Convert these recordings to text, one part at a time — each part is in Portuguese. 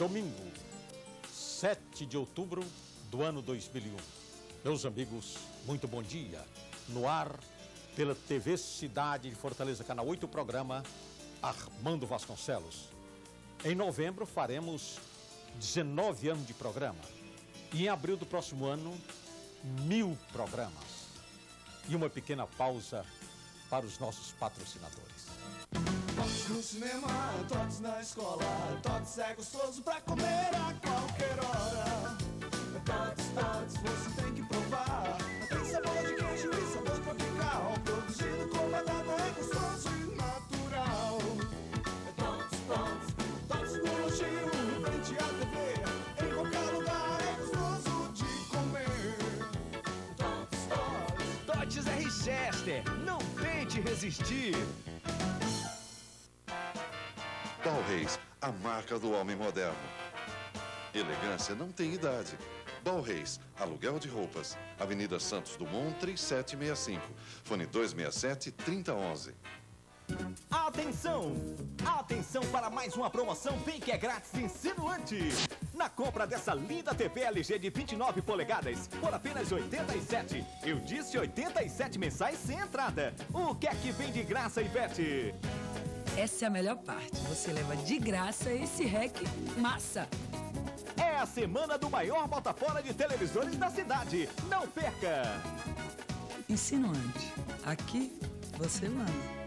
Domingo, 7 de outubro do ano 2001. Meus amigos, muito bom dia. No ar, pela TV Cidade de Fortaleza, Canal 8, o programa Armando Vasconcelos. Em novembro faremos 19 anos de programa. E em abril do próximo ano, 1000 programas. E uma pequena pausa para os nossos patrocinadores. Todos no cinema, todos na escola, todos é gostoso pra comer a qualquer hora. Todos, você tem que provar. Tem sabor de queijo e sabor tropical, produzido com batata, é gostoso e natural. Todos no elogio, em frente à TV, em qualquer lugar é gostoso de comer. Todes é Richester, não tente resistir. Balreis, a marca do homem moderno. Elegância não tem idade. Balreis, aluguel de roupas. Avenida Santos Dumont, 3765. Fone 267-3011. Atenção! Atenção para mais uma promoção bem que é grátis insinuante. Na compra dessa linda TV LG de 29 polegadas, por apenas 87. Eu disse 87 mensais sem entrada. O que é que vem de graça, Ivete? Essa é a melhor parte. Você leva de graça esse REC massa. É a semana do maior bota-fora de televisores da cidade. Não perca! Insinuante. Aqui você manda.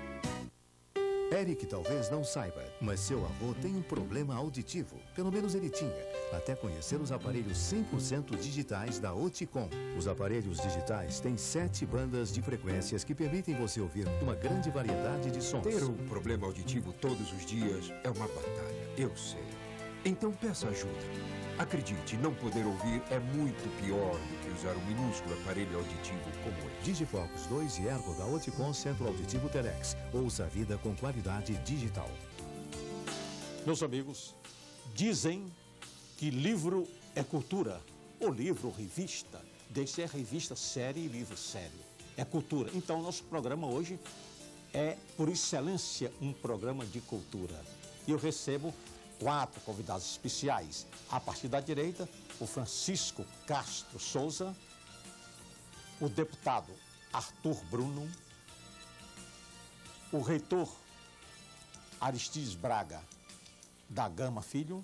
Eric talvez não saiba, mas seu avô tem um problema auditivo. Pelo menos ele tinha, até conhecer os aparelhos 100% digitais da Oticom. Os aparelhos digitais têm 7 bandas de frequências que permitem você ouvir uma grande variedade de sons. Ter um problema auditivo todos os dias é uma batalha, eu sei. Então peça ajuda. Acredite, não poder ouvir é muito pior do que usar um minúsculo aparelho auditivo como este. Digifocus 2 e Ergo da Oticom Centro Auditivo Telex. Ouça a vida com qualidade digital. Meus amigos, dizem que livro é cultura. O livro, revista, deixa ser revista série e livro sério. É cultura. Então, nosso programa hoje é, por excelência, um programa de cultura. E eu recebo 4 convidados especiais. A partir da direita, o Francisco Castro Souza, o deputado Arthur Bruno, o reitor Aristides Braga da Gama Filho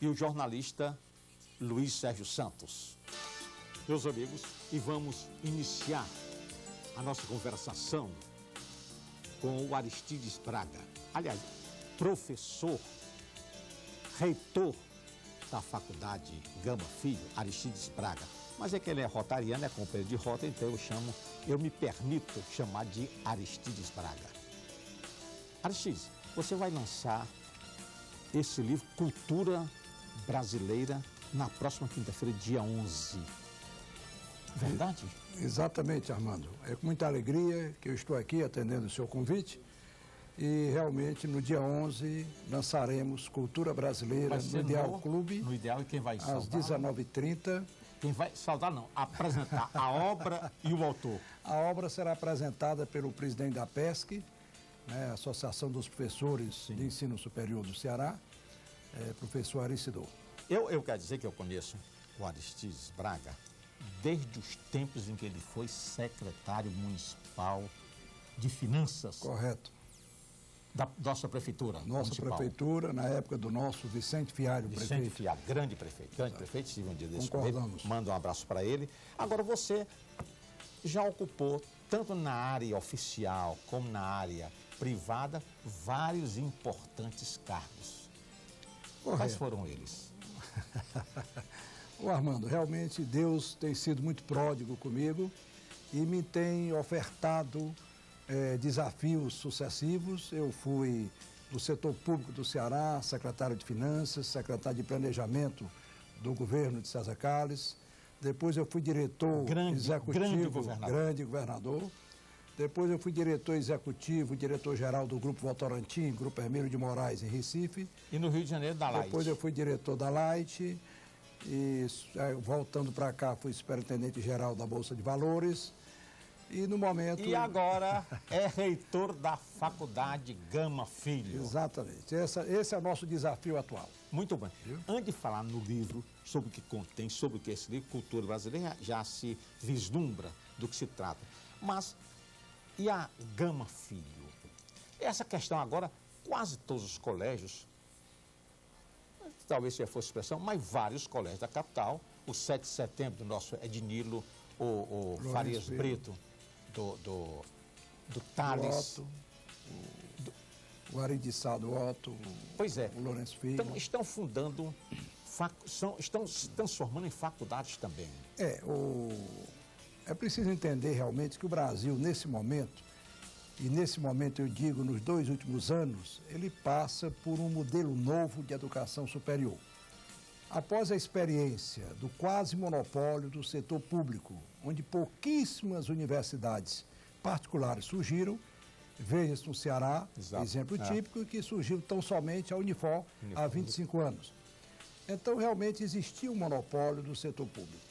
e o jornalista Luiz Sérgio Santos. Meus amigos, e vamos iniciar a nossa conversação com o Aristides Braga. Aliás, professor, reitor da Faculdade Gama Filho, Aristides Braga. Mas é que ele é rotariano, é companheiro de rota, então eu me permito chamar de Aristides Braga. Aristides, você vai lançar esse livro, Cultura Brasileira, na próxima quinta-feira, dia 11. Verdade? Exatamente, Armando. É com muita alegria que eu estou aqui atendendo o seu convite. E realmente no dia 11 lançaremos Cultura Brasileira no Ideal Clube. No Ideal, e quem vai saudar? Às 19h30. Quem vai saudar não, apresentar a obra e o autor. A obra será apresentada pelo presidente da PESC, né, Associação dos Professores de Ensino Superior do Ceará, professor Aricidor. Eu quero dizer que eu conheço o Aristides Braga desde os tempos em que ele foi secretário municipal de Finanças. Correto. Da nossa prefeitura municipal. Prefeitura, na época do nosso Vicente Fialho, prefeito. Vicente Fialho, grande prefeito, estive um dia desse com ele, manda um abraço para ele. Agora, você já ocupou, tanto na área oficial como na área privada, vários importantes cargos. Correto. Quais foram eles? Ô Armando, realmente Deus tem sido muito pródigo comigo e me tem ofertado desafios sucessivos. Eu fui do setor público do Ceará, secretário de Finanças, secretário de Planejamento do governo de César Calles. Depois eu fui diretor executivo, grande governador. Depois eu fui diretor executivo, diretor-geral do Grupo Votorantim, Grupo Hermílio de Moraes, em Recife. E no Rio de Janeiro, da Light. Depois eu fui diretor da Light. E voltando para cá, fui superintendente-geral da Bolsa de Valores. E no momento... E agora é reitor da Faculdade Gama Filho. Exatamente. Esse é o nosso desafio atual. Muito bem. Antes de falar no livro, sobre o que contém, sobre o que é esse livro, Cultura Brasileira, já se vislumbra do que se trata. Mas, e a Gama Filho? Essa questão agora, quase todos os colégios, talvez se fosse expressão, mas vários colégios da capital, o 7 de setembro do nosso Ednilo, o Farias Brito, do Tales. O Aridiçado Otto, pois é. o Lourenço Filho. Então, estão fundando, estão se transformando em faculdades também. É preciso entender realmente que o Brasil, nesse momento, e nesse momento eu digo nos 2 últimos anos, ele passa por um modelo novo de educação superior. Após a experiência do quase monopólio do setor público, onde pouquíssimas universidades particulares surgiram, veja-se no Ceará, exemplo típico, que surgiu tão somente a Unifor há 25 anos. Então, realmente existia um monopólio do setor público.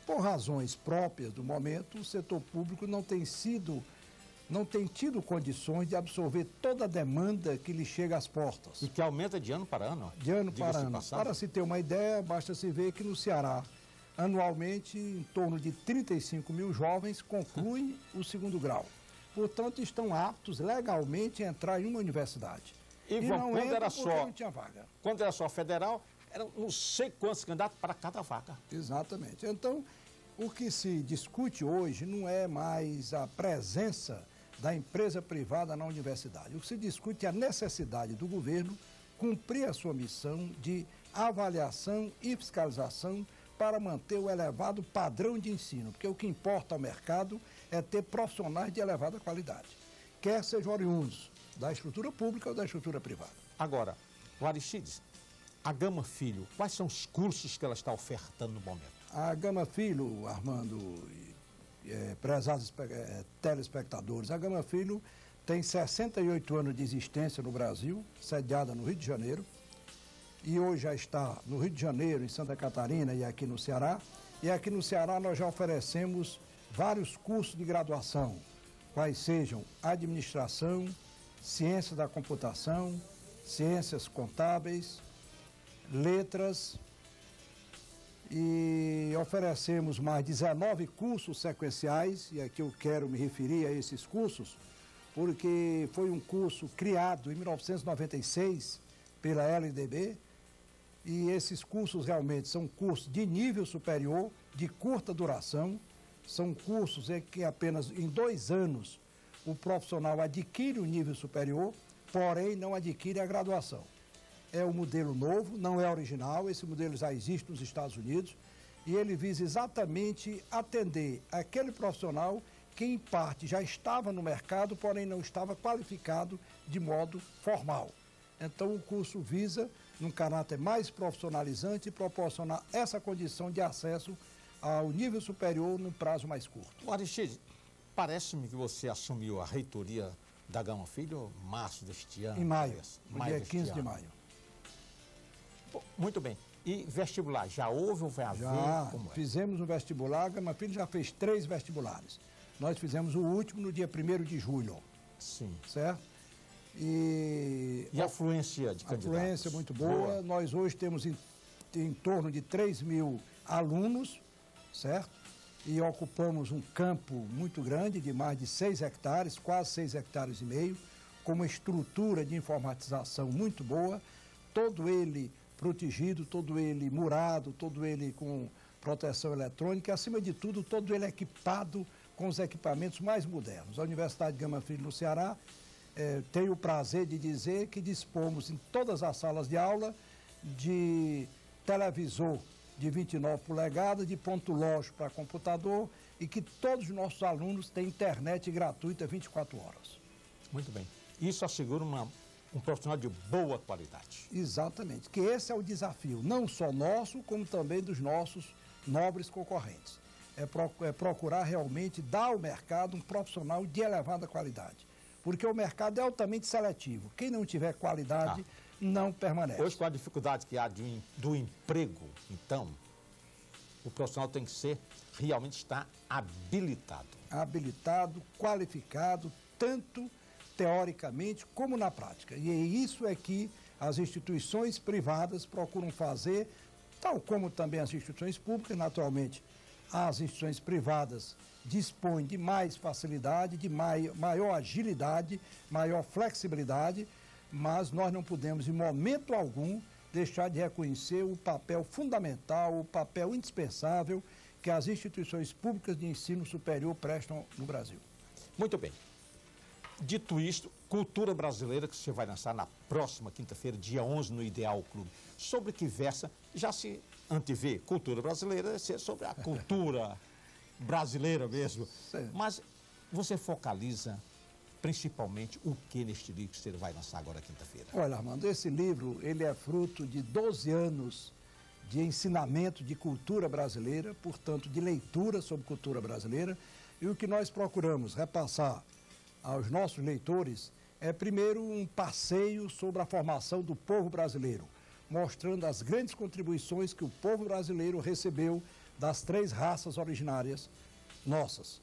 Por razões próprias do momento, o setor público não tem tido condições de absorver toda a demanda que lhe chega às portas. E que aumenta de ano para ano. De ano para ano. Para se ter uma ideia, basta se ver que no Ceará, anualmente, em torno de 35 mil jovens concluem o 2º grau. Portanto, estão aptos legalmente a entrar em uma universidade. E não quando era só, não tinha vaga. Quando era só federal, eram não sei quantos candidatos para cada vaga. Exatamente. Então, o que se discute hoje não é mais a presença da empresa privada na universidade. O que se discute é a necessidade do governo cumprir a sua missão de avaliação e fiscalização para manter o elevado padrão de ensino, porque o que importa ao mercado é ter profissionais de elevada qualidade, quer sejam oriundos da estrutura pública ou da estrutura privada. Agora, o Aristides, a Gama Filho, quais são os cursos que ela está ofertando no momento? A Gama Filho, Armando, prezados telespectadores, a Gama Filho tem 68 anos de existência no Brasil, sediada no Rio de Janeiro, e hoje já está no Rio de Janeiro, em Santa Catarina e aqui no Ceará. E aqui no Ceará nós já oferecemos vários cursos de graduação, quais sejam administração, ciência da computação, ciências contábeis, letras, e oferecemos mais 19 cursos sequenciais, e aqui eu quero me referir a esses cursos, porque foi um curso criado em 1996 pela LDB, e esses cursos realmente são cursos de nível superior, de curta duração, são cursos em que apenas em 2 anos o profissional adquire o nível superior, porém não adquire a graduação. É um modelo novo, não é original, esse modelo já existe nos Estados Unidos, e ele visa exatamente atender aquele profissional que em parte já estava no mercado, porém não estava qualificado de modo formal. Então o curso visa, num caráter mais profissionalizante, proporcionar essa condição de acesso ao nível superior num prazo mais curto. Aristides, parece-me que você assumiu a reitoria da Gama Filho em março deste ano. Em maio, no dia 15 de maio. Muito bem. E vestibular, já houve ou vai haver? Já, fizemos um vestibular, a Gama Filho já fez 3 vestibulares. Nós fizemos o último no dia 1º de julho. Sim. Certo? E a afluência de candidatos? A afluência muito boa. Nós hoje temos em torno de 3 mil alunos, certo? E ocupamos um campo muito grande, de mais de 6 hectares, quase 6 hectares e meio, com uma estrutura de informatização muito boa, todo ele protegido, todo ele murado, todo ele com proteção eletrônica e, acima de tudo, todo ele equipado com os equipamentos mais modernos. A Universidade Gama Filho no Ceará tenho o prazer de dizer que dispomos em todas as salas de aula de televisor de 29 polegadas, de ponto lógico para computador e que todos os nossos alunos têm internet gratuita 24 horas. Muito bem. Isso assegura um profissional de boa qualidade. Exatamente, que esse é o desafio, não só nosso, como também dos nossos nobres concorrentes. É procurar realmente dar ao mercado um profissional de elevada qualidade. Porque o mercado é altamente seletivo. Quem não tiver qualidade não permanece. Hoje, com a dificuldade que há do emprego, então, o profissional tem que realmente estar habilitado. Habilitado, qualificado, tanto teoricamente como na prática. E isso é que As instituições privadas procuram fazer, tal como também as instituições públicas, naturalmente, as instituições privadas dispõem de mais facilidade, de maior agilidade, maior flexibilidade, mas nós não podemos, em momento algum, deixar de reconhecer o papel fundamental, o papel indispensável que as instituições públicas de ensino superior prestam no Brasil. Muito bem. Dito isto, Cultura Brasileira, que você vai lançar na próxima quinta-feira, dia 11, no Ideal Clube. Sobre que versa, já se antevê, Cultura Brasileira ser sobre a cultura brasileira mesmo. Sim. Mas você focaliza principalmente o que neste livro que você vai lançar agora quinta-feira? Olha, Armando, esse livro, ele é fruto de 12 anos de ensinamento de cultura brasileira, portanto, de leitura sobre cultura brasileira. E o que nós procuramos repassar aos nossos leitores é, primeiro, um passeio sobre a formação do povo brasileiro, mostrando as grandes contribuições que o povo brasileiro recebeu das 3 raças originárias nossas.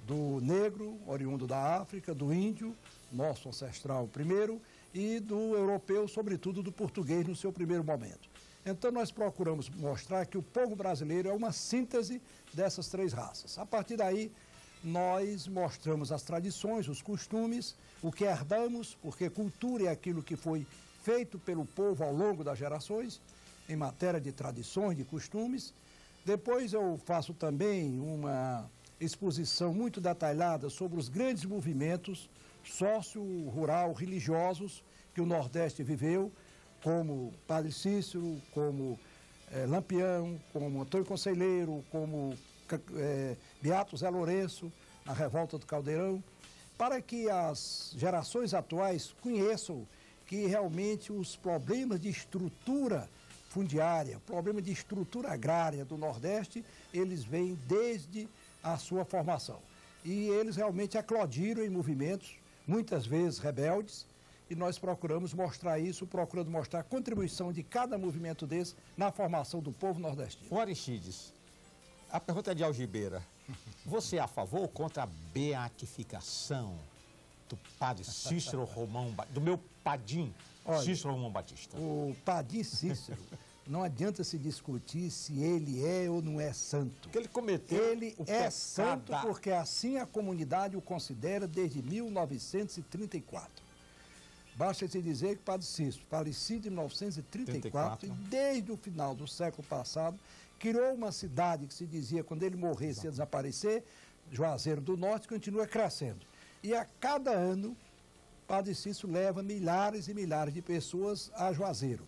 Do negro, oriundo da África, do índio, nosso ancestral primeiro, e do europeu, sobretudo do português, no seu primeiro momento. Então, nós procuramos mostrar que o povo brasileiro é uma síntese dessas 3 raças. A partir daí, nós mostramos as tradições, os costumes, o que herdamos, porque cultura é aquilo que foi feito pelo povo ao longo das gerações, em matéria de tradições, de costumes. Depois eu faço também uma exposição muito detalhada sobre os grandes movimentos sócio-rural religiosos que o Nordeste viveu, como Padre Cícero, como Lampião, como Antônio Conselheiro, como Beato Zé Lourenço, na Revolta do Caldeirão, para que as gerações atuais conheçam que realmente os problemas de estrutura fundiária, problema de estrutura agrária do Nordeste, eles vêm desde a sua formação. E eles realmente eclodiram em movimentos, muitas vezes rebeldes, e nós procuramos mostrar isso, procurando mostrar a contribuição de cada movimento desse na formação do povo nordestino. O Aristides, a pergunta é de Algibeira. Você é a favor ou contra a beatificação do padre Cícero Romão, do meu padim, Cícero Romão Batista? O padim Cícero, não adianta se discutir se ele é ou não é santo. Porque ele cometeu Ele é santo porque assim a comunidade o considera desde 1934. Basta se dizer que Padre Cícero, falecido em 1934, e desde o final do século passado, criou uma cidade que se dizia, quando ele morresse, ia desaparecer, Juazeiro do Norte, continua crescendo. E a cada ano, Padre Cícero leva milhares e milhares de pessoas a Juazeiro.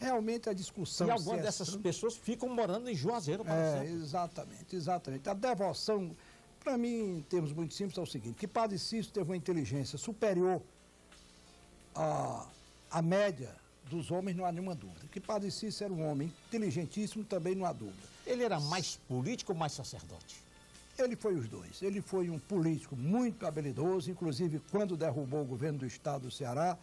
Realmente a discussão... E algumas dessas pessoas ficam morando em Juazeiro, por exemplo. Exatamente, exatamente. A devoção, para mim, em termos muito simples, é o seguinte, que Padre Cícero teve uma inteligência superior à média dos homens, não há nenhuma dúvida. Que Padre Cícero era um homem inteligentíssimo, também não há dúvida. Ele era mais político ou mais sacerdote? Ele foi os dois. Ele foi um político muito habilidoso, inclusive quando derrubou o governo do estado do Ceará,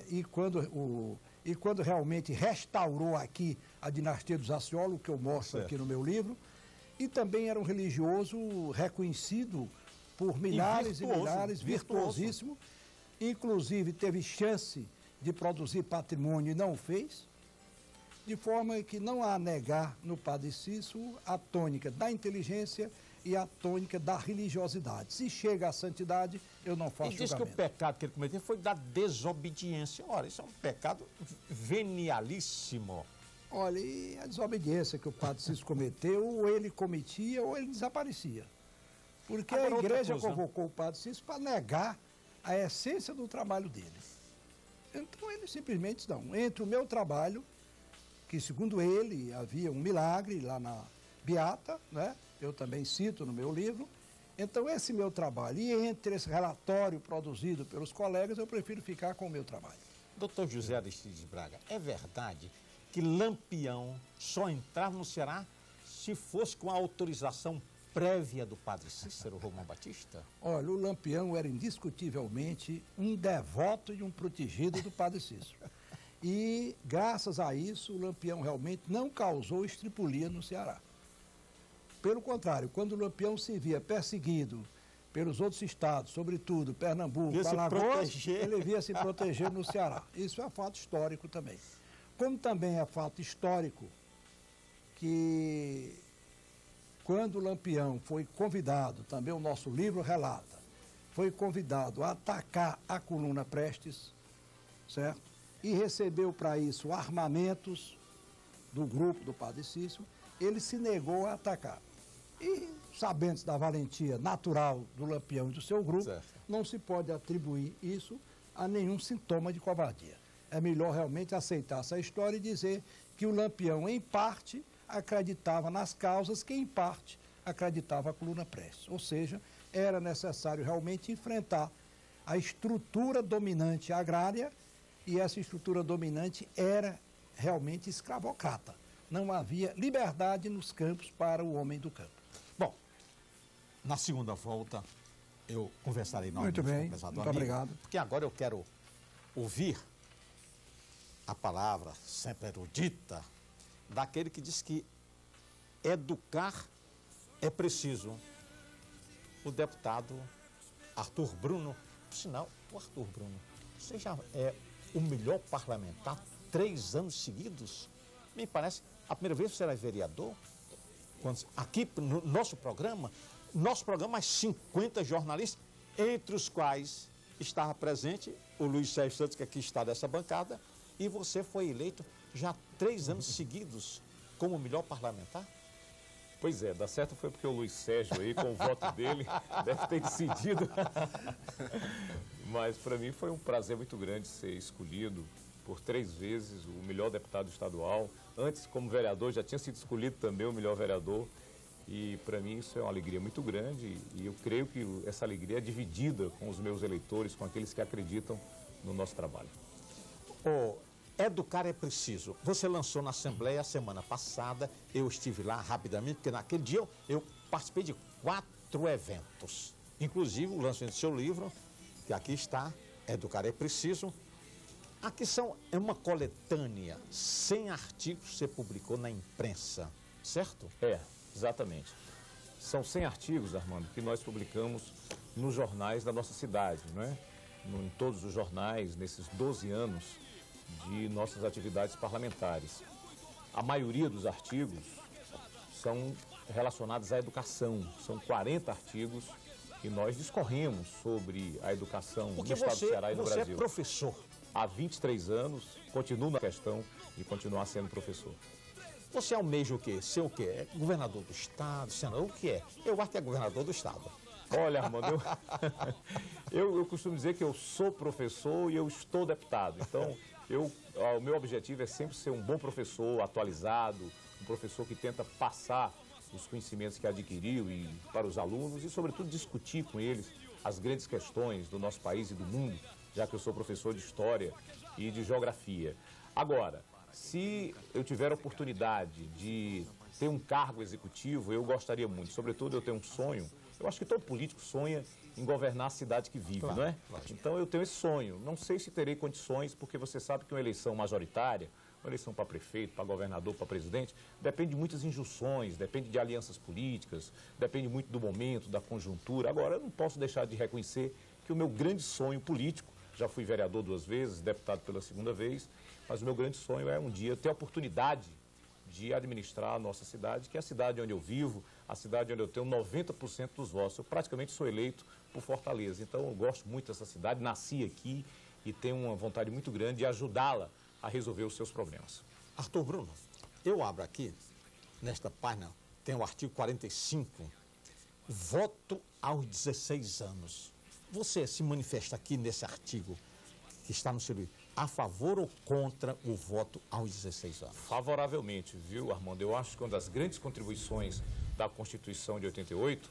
e quando realmente restaurou aqui a dinastia dos Ascioli, que eu mostro aqui no meu livro, e também era um religioso reconhecido por milhares e milhares, virtuosíssimo, inclusive teve chance de produzir patrimônio e não o fez, de forma que não há a negar no Padre Cícero a tônica da inteligência e a tônica da religiosidade. Se chega à santidade, eu não faço julgamento. E diz que o pecado que ele cometeu foi da desobediência. Ora, isso é um pecado venialíssimo. Olha, e a desobediência que o Padre Cícero cometeu, ou ele cometia ou ele desaparecia. Porque a igreja convocou o Padre Cícero para negar a essência do trabalho dele. Então ele simplesmente disse, não, entre o meu trabalho, que segundo ele havia um milagre lá na Beata, né? Eu também cito no meu livro, então esse meu trabalho, e entre esse relatório produzido pelos colegas, eu prefiro ficar com o meu trabalho. Doutor José Aristides Braga, é verdade que Lampião só entrava no Ceará se fosse com a autorização prévia do Padre Cícero Romão Batista? Olha, o Lampião era indiscutivelmente um devoto e um protegido do Padre Cícero. E, graças a isso, o Lampião realmente não causou estripulia no Ceará. Pelo contrário, quando o Lampião se via perseguido pelos outros estados, sobretudo Pernambuco, Via se Alagoas, proteger. ele via se proteger no Ceará. Isso é fato histórico também. Como também é fato histórico que quando o Lampião foi convidado, também o nosso livro relata, foi convidado a atacar a coluna Prestes, certo? E recebeu para isso armamentos do grupo do Padre Cícero, ele se negou a atacar. E, sabendo da valentia natural do Lampião e do seu grupo, certo, não se pode atribuir isso a nenhum sintoma de covardia. É melhor realmente aceitar essa história e dizer que o Lampião, em parte, acreditava nas causas que, em parte, acreditava a coluna Prestes. Ou seja, era necessário realmente enfrentar a estrutura dominante agrária, e essa estrutura dominante era realmente escravocrata. Não havia liberdade nos campos para o homem do campo. Bom, na segunda volta eu conversarei novamente Muito bem, com o prezado muito amigo, obrigado. porque agora eu quero ouvir a palavra sempre erudita daquele que diz que educar é preciso. O deputado Arthur Bruno, por sinal, o Arthur Bruno, você já é o melhor parlamentar 3 anos seguidos? Me parece, a primeira vez que você era vereador, aqui no nosso programa, mais 50 jornalistas, entre os quais estava presente o Luiz Sérgio Santos, que aqui está dessa bancada, e você foi eleito já 3 anos seguidos como o melhor parlamentar? Pois é, dá certo foi porque o Luiz Sérgio aí, com o voto dele, deve ter decidido. Mas para mim foi um prazer muito grande ser escolhido por 3 vezes o melhor deputado estadual. Antes, como vereador, já tinha sido escolhido também o melhor vereador. E para mim isso é uma alegria muito grande e eu creio que essa alegria é dividida com os meus eleitores, com aqueles que acreditam no nosso trabalho. Educar é preciso. Você lançou na Assembleia a semana passada, eu estive lá rapidamente, porque naquele dia eu participei de 4 eventos. Inclusive o lançamento do seu livro, que aqui está, Educar é Preciso. Aqui é uma coletânea, 100 artigos que você publicou na imprensa, certo? É, exatamente. São 100 artigos, Armando, que nós publicamos nos jornais da nossa cidade, não é? Em todos os jornais, nesses 12 anos de nossas atividades parlamentares. A maioria dos artigos são relacionados à educação. São 40 artigos que nós discorremos sobre a educação no estado do Ceará e no Brasil. Você é professor. Há 23 anos, continuo na questão de continuar sendo professor. Você almeja o quê? Ser o quê? É governador do estado, senador, o que é? Eu acho que é governador do estado. Olha, Armando, eu costumo dizer que eu sou professor e eu estou deputado. Então, o meu objetivo é sempre ser um bom professor, atualizado, um professor que tenta passar os conhecimentos que adquiriu para os alunos e, sobretudo, discutir com eles as grandes questões do nosso país e do mundo, já que eu sou professor de História e de Geografia. Agora, se eu tiver a oportunidade de ter um cargo executivo, eu gostaria muito. Sobretudo, eu tenho um sonho. Eu acho que todo político sonha em governar a cidade que vive, claro, não é? Claro. Então, eu tenho esse sonho. Não sei se terei condições, porque você sabe que uma eleição majoritária, uma eleição para prefeito, para governador, para presidente, depende de muitas injunções, depende de alianças políticas, depende muito do momento, da conjuntura. Agora, eu não posso deixar de reconhecer que o meu grande sonho político, já fui vereador 2 vezes, deputado pela 2ª vez, mas o meu grande sonho é um dia ter a oportunidade de administrar a nossa cidade, que é a cidade onde eu vivo, a cidade onde eu tenho 90% dos votos. Eu praticamente sou eleito por Fortaleza, então eu gosto muito dessa cidade, nasci aqui e tenho uma vontade muito grande de ajudá-la a resolver os seus problemas. Arthur Bruno, eu abro aqui, nesta página, tem o artigo 45, voto aos 16 anos. Você se manifesta aqui nesse artigo que está no seu livro, a favor ou contra o voto aos 16 anos? Favoravelmente, viu, Armando? Eu acho que uma das grandes contribuições da Constituição de 88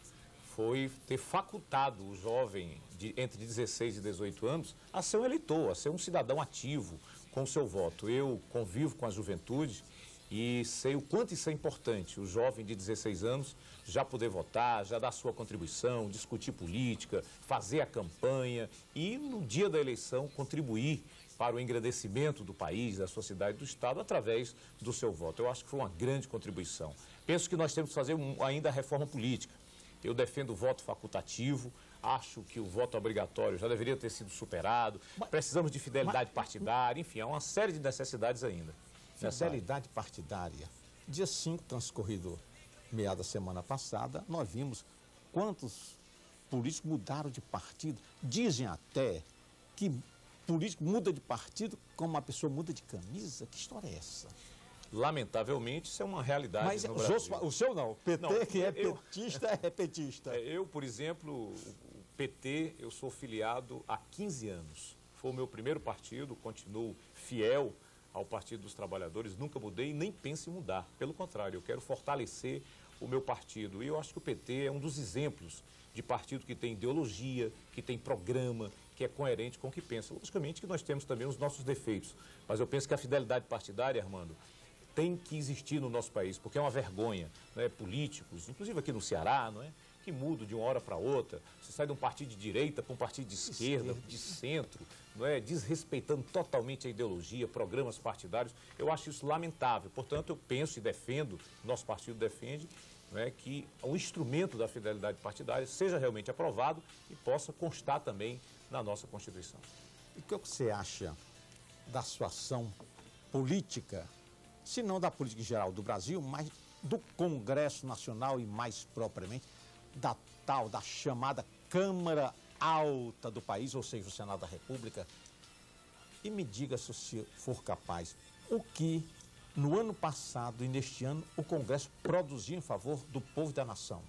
foi ter facultado o jovem entre 16 e 18 anos a ser um eleitor, a ser um cidadão ativo com o seu voto. Eu convivo com a juventude e sei o quanto isso é importante, o jovem de 16 anos já poder votar, já dar sua contribuição, discutir política, fazer a campanha e, no dia da eleição, contribuir para o engrandecimento do país, da sua cidade, do estado, através do seu voto. Eu acho que foi uma grande contribuição. Penso que nós temos que fazer ainda a reforma política. Eu defendo o voto facultativo, acho que o voto obrigatório já deveria ter sido superado, precisamos de fidelidade partidária, enfim, há uma série de necessidades ainda. Fidelidade partidária. Dia 5, transcorrido meada da semana passada, nós vimos quantos políticos mudaram de partido. Dizem até que político muda de partido como uma pessoa muda de camisa. Que história é essa? Lamentavelmente, isso é uma realidade Mas no Brasil. o seu não. O PT, Não, que é petista, é petista. Eu, por exemplo, o PT, eu sou filiado há 15 anos. Foi o meu primeiro partido, continuo fiel ao Partido dos Trabalhadores, nunca mudei e nem penso em mudar. Pelo contrário, eu quero fortalecer o meu partido. E eu acho que o PT é um dos exemplos de partido que tem ideologia, que tem programa, que é coerente com o que pensa. Logicamente que nós temos também os nossos defeitos, mas eu penso que a fidelidade partidária, Armando, tem que existir no nosso país, porque é uma vergonha, né? Políticos, inclusive aqui no Ceará, não é? Que mudam de uma hora para outra. Você sai de um partido de direita para um partido de esquerda, de centro, não é? Desrespeitando totalmente a ideologia, programas partidários. Eu acho isso lamentável. Portanto, eu penso e defendo, nosso partido defende, não é, que o instrumento da fidelidade partidária seja realmente aprovado e possa constar também na nossa Constituição. E o que você acha da situação política, se não da política em geral do Brasil, mas do Congresso Nacional e mais propriamente da tal, da chamada Câmara Alta do país, ou seja, o Senado da República? E me diga, se você for capaz, o que no ano passado e neste ano o Congresso produziu em favor do povo e da nação?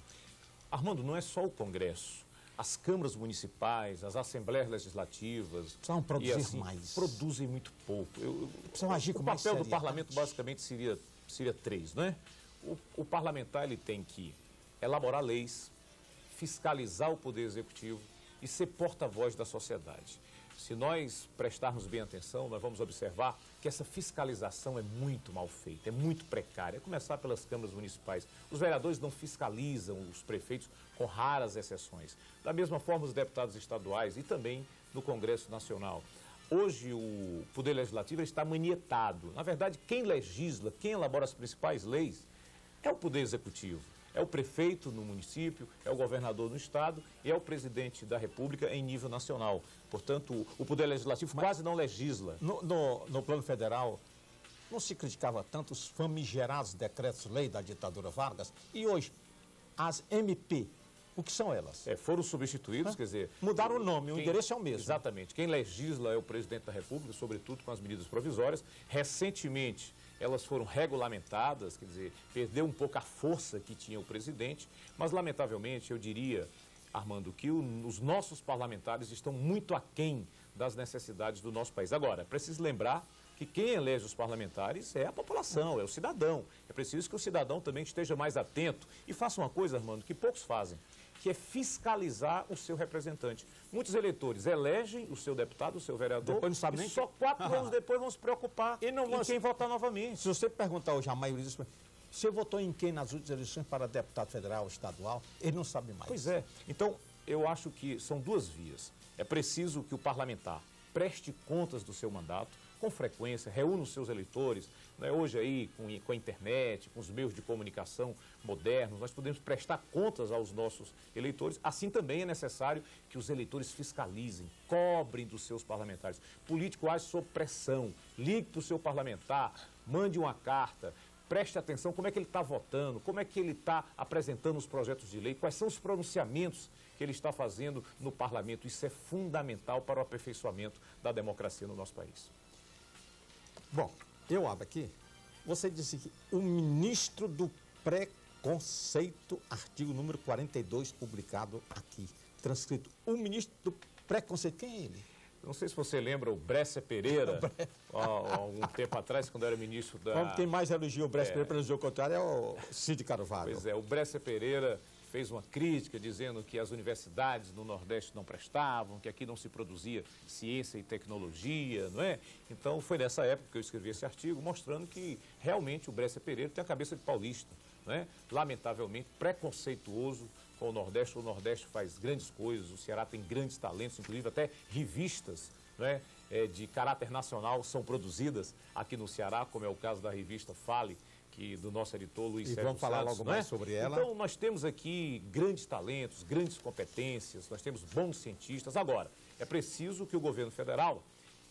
Armando, não é só o Congresso. As câmaras municipais, as assembleias legislativas... Precisam produzir mais. Produzem muito pouco. Precisam agir com mais seriedade. O papel do parlamento basicamente seria três, não é? O parlamentar ele tem que elaborar leis, fiscalizar o poder executivo e ser porta-voz da sociedade. Se nós prestarmos bem atenção, nós vamos observar que essa fiscalização é muito mal feita, é muito precária. A começar pelas câmaras municipais. Os vereadores não fiscalizam os prefeitos, com raras exceções. Da mesma forma, os deputados estaduais e também no Congresso Nacional. Hoje, o Poder Legislativo está manietado. Na verdade, quem legisla, quem elabora as principais leis, é o Poder Executivo. É o prefeito no município, é o governador no estado e é o presidente da República em nível nacional. Portanto, o Poder Legislativo quase não legisla. No plano federal, não se criticava tanto os famigerados decretos-lei da ditadura Vargas? E hoje, as MP, o que são elas? Foram substituídos, quer dizer... Mudaram o nome, o endereço é o mesmo. Exatamente. Quem legisla é o presidente da República, sobretudo com as medidas provisórias. Recentemente, elas foram regulamentadas, quer dizer, perdeu um pouco a força que tinha o presidente, mas, lamentavelmente, eu diria, Armando, que os nossos parlamentares estão muito aquém das necessidades do nosso país. Agora, é preciso lembrar que quem elege os parlamentares é a população, é o cidadão. É preciso que o cidadão também esteja mais atento e faça uma coisa, Armando, que poucos fazem, que é fiscalizar o seu representante. Muitos eleitores elegem o seu deputado, o seu vereador, depois não sabe nem só 4 anos depois vão se preocupar em quem votar novamente. Se você perguntar hoje a maioria dos... Você votou em quem nas últimas eleições para deputado federal, estadual? Ele não sabe mais. Pois é. Então, eu acho que são duas vias. É preciso que o parlamentar preste contas do seu mandato, com frequência, reúna os seus eleitores. Né? Hoje aí, com a internet, com os meios de comunicação modernos, nós podemos prestar contas aos nossos eleitores. Assim também é necessário que os eleitores fiscalizem, cobrem dos seus parlamentares. Político age sob pressão, ligue para o seu parlamentar, mande uma carta, preste atenção como é que ele está votando, como é que ele está apresentando os projetos de lei, quais são os pronunciamentos que ele está fazendo no parlamento. Isso é fundamental para o aperfeiçoamento da democracia no nosso país. Bom, eu abro aqui. Você disse que o ministro do preconceito, artigo número 42, publicado aqui, transcrito. O ministro do preconceito, quem é ele? Não sei se você lembra o Brescia Pereira, há algum tempo atrás, quando era ministro da... Quem mais elogia o Brescia Pereira, para elogiar o contrário, é o Cid Carvalho. Pois é, o Brescia Pereira fez uma crítica dizendo que as universidades no Nordeste não prestavam, que aqui não se produzia ciência e tecnologia, não é? Então, foi nessa época que eu escrevi esse artigo, mostrando que realmente o Brescia Pereira tem a cabeça de paulista, não é? Lamentavelmente, preconceituoso com o Nordeste. O Nordeste faz grandes coisas, o Ceará tem grandes talentos, inclusive até revistas, não é? De caráter nacional são produzidas aqui no Ceará, como é o caso da revista Fale, que do nosso editor Luiz E Sérgio vamos falar Santos, logo mais sobre ela. Então, nós temos aqui grandes talentos, grandes competências, nós temos bons cientistas. Agora, é preciso que o governo federal,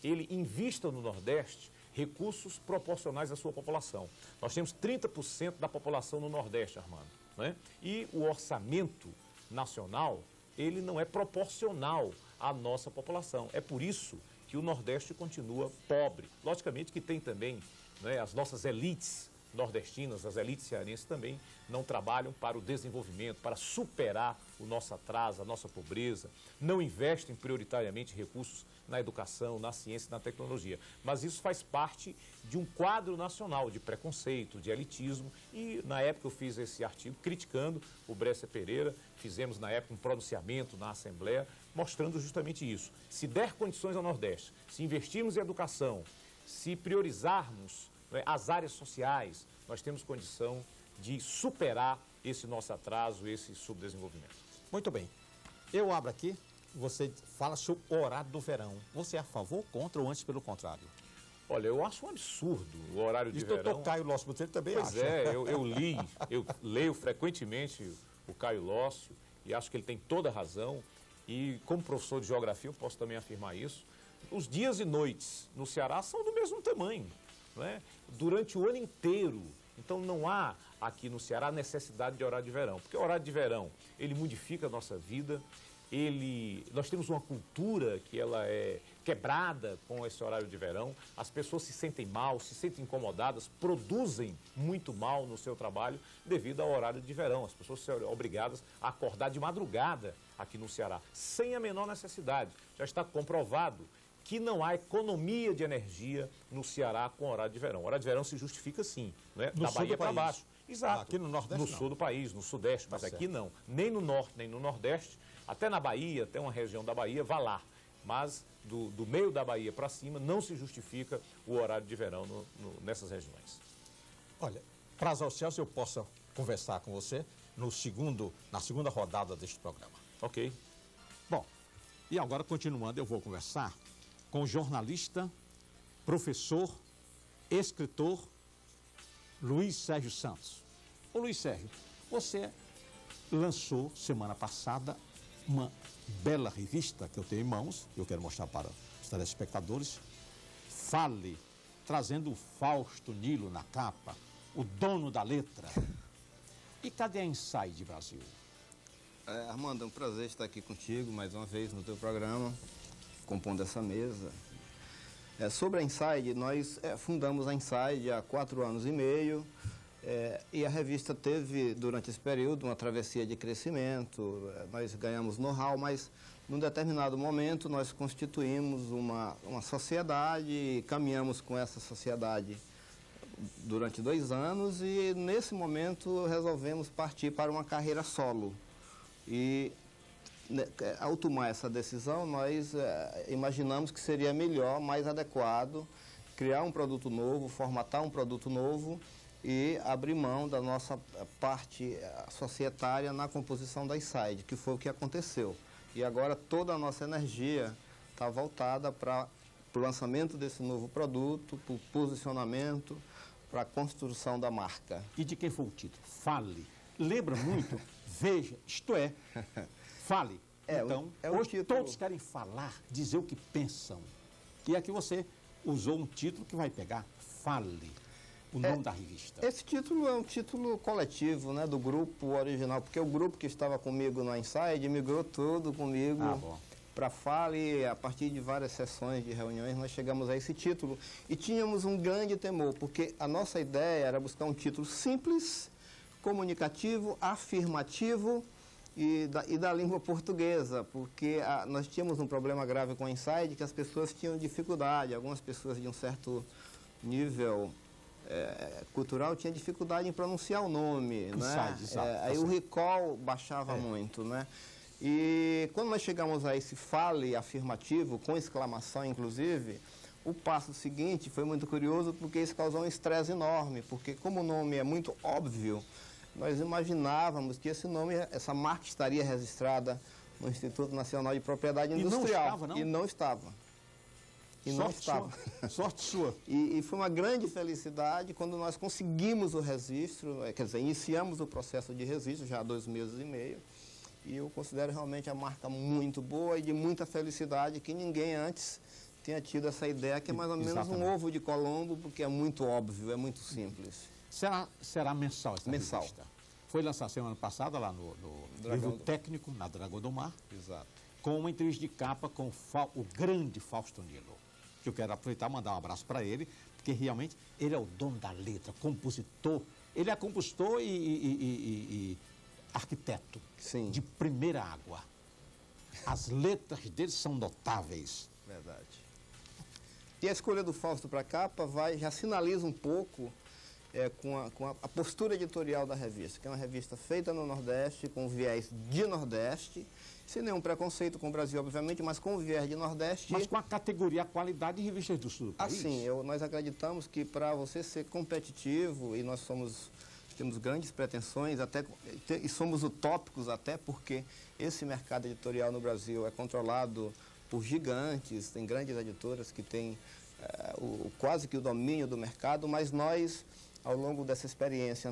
ele invista no Nordeste recursos proporcionais à sua população. Nós temos 30% da população no Nordeste, Armando, né? E o orçamento nacional, ele não é proporcional à nossa população. É por isso que o Nordeste continua pobre. Logicamente que tem também, né, as nossas elites nordestinas, as elites cearenses também não trabalham para o desenvolvimento, para superar o nosso atraso, a nossa pobreza, não investem prioritariamente recursos na educação, na ciência e na tecnologia. Mas isso faz parte de um quadro nacional de preconceito, de elitismo, e na época eu fiz esse artigo criticando o Brescia Pereira, fizemos na época um pronunciamento na Assembleia mostrando justamente isso. Se der condições ao Nordeste, se investirmos em educação, se priorizarmos, né, as áreas sociais, nós temos condição de superar esse nosso atraso, esse subdesenvolvimento. Muito bem. Eu abro aqui, você fala sobre o horário do verão. Você é a favor, contra ou antes pelo contrário? Olha, eu acho um absurdo o horário de verão. E o doutor Caio Lócio Botelho também acha. Pois é, eu leio frequentemente o Caio Lócio e acho que ele tem toda a razão. E como professor de geografia eu posso também afirmar isso. Os dias e noites no Ceará são do mesmo tamanho, né? Durante o ano inteiro. Então não há aqui no Ceará necessidade de horário de verão, porque o horário de verão, ele modifica a nossa vida, nós temos uma cultura que ela é quebrada com esse horário de verão, as pessoas se sentem mal, se sentem incomodadas, produzem muito mal no seu trabalho devido ao horário de verão. As pessoas são obrigadas a acordar de madrugada aqui no Ceará, sem a menor necessidade. Já está comprovado que não há economia de energia no Ceará com horário de verão. O horário de verão se justifica sim, né? Da Bahia para baixo. Exato. Aqui no Nordeste no sul do país, no Sudeste, mas aqui não. Nem no Norte, nem no Nordeste. Até na Bahia, até uma região da Bahia, vá lá. Mas do meio da Bahia para cima não se justifica o horário de verão nessas regiões. Olha, para as auxílios eu posso conversar com você na segunda rodada deste programa. Ok. Bom, e agora continuando, eu vou conversar com o jornalista, professor, escritor, Luiz Sérgio Santos. Ô Luiz Sérgio, você lançou semana passada uma bela revista que eu tenho em mãos, eu quero mostrar para os telespectadores, Fale, trazendo o Fausto Nilo na capa, o dono da letra. E cadê a Inside Brasil? Armando, é um prazer estar aqui contigo mais uma vez no teu programa, compondo essa mesa. Sobre a Inside, nós fundamos a Inside há 4 anos e meio, e a revista teve, durante esse período, uma travessia de crescimento, nós ganhamos know-how, mas num determinado momento nós constituímos uma sociedade e caminhamos com essa sociedade durante 2 anos e nesse momento resolvemos partir para uma carreira solo. E ao tomar essa decisão, nós imaginamos que seria melhor, mais adequado, criar um produto novo, formatar um produto novo e abrir mão da nossa parte societária na composição da Inside, que foi o que aconteceu. E agora toda a nossa energia está voltada para o lançamento desse novo produto, para o posicionamento, para a construção da marca. E de quem foi o título? Fale. Lembra muito? Veja, isto é, fale. Então, hoje todos querem falar, dizer o que pensam. E aqui você usou um título que vai pegar, Fale, o nome da revista. Esse título é um título coletivo, né, do grupo original, porque o grupo que estava comigo no Inside migrou todo comigo para Fale, e a partir de várias sessões de reuniões nós chegamos a esse título. E tínhamos um grande temor, porque a nossa ideia era buscar um título simples, comunicativo, afirmativo e da língua portuguesa, porque nós tínhamos um problema grave com a Inside, que as pessoas tinham dificuldade, algumas pessoas de um certo nível cultural tinham dificuldade em pronunciar o nome, né? Aí o recall baixava muito, né? E quando nós chegamos a esse fale afirmativo, com exclamação inclusive, o passo seguinte foi muito curioso, porque isso causou um estresse enorme, porque como o nome é muito óbvio, nós imaginávamos que esse nome, essa marca estaria registrada no Instituto Nacional de Propriedade Industrial. E não estava, não? E não estava. E não estava. Sorte sua. E foi uma grande felicidade quando nós conseguimos o registro, quer dizer, iniciamos o processo de registro já há 2 meses e meio. E eu considero realmente a marca muito boa e de muita felicidade, que ninguém antes tinha tido essa ideia, que é mais ou menos um ovo de Colombo, porque é muito óbvio, é muito simples. Será mensal essa Mensal. revista? Foi lançada semana passada lá no livro técnico, na Dragão do Mar. Exato. Com uma entrevista de capa com o grande Fausto Nilo. Que eu quero aproveitar e mandar um abraço para ele, porque realmente ele é o dono da letra, compositor. Ele é compositor e arquiteto. Sim. De primeira água. As letras dele são notáveis. Verdade. E a escolha do Fausto para a capa já sinaliza um pouco com a postura editorial da revista, que é uma revista feita no Nordeste, com viés de Nordeste, sem nenhum preconceito com o Brasil, obviamente, mas com viés de Nordeste. Mas com a categoria, a qualidade de revistas do sul do país. Assim, nós acreditamos que para você ser competitivo, e nós temos grandes pretensões, e somos utópicos até, porque esse mercado editorial no Brasil é controlado por gigantes, tem grandes editoras que têm quase que o domínio do mercado, mas nós, ao longo dessa experiência,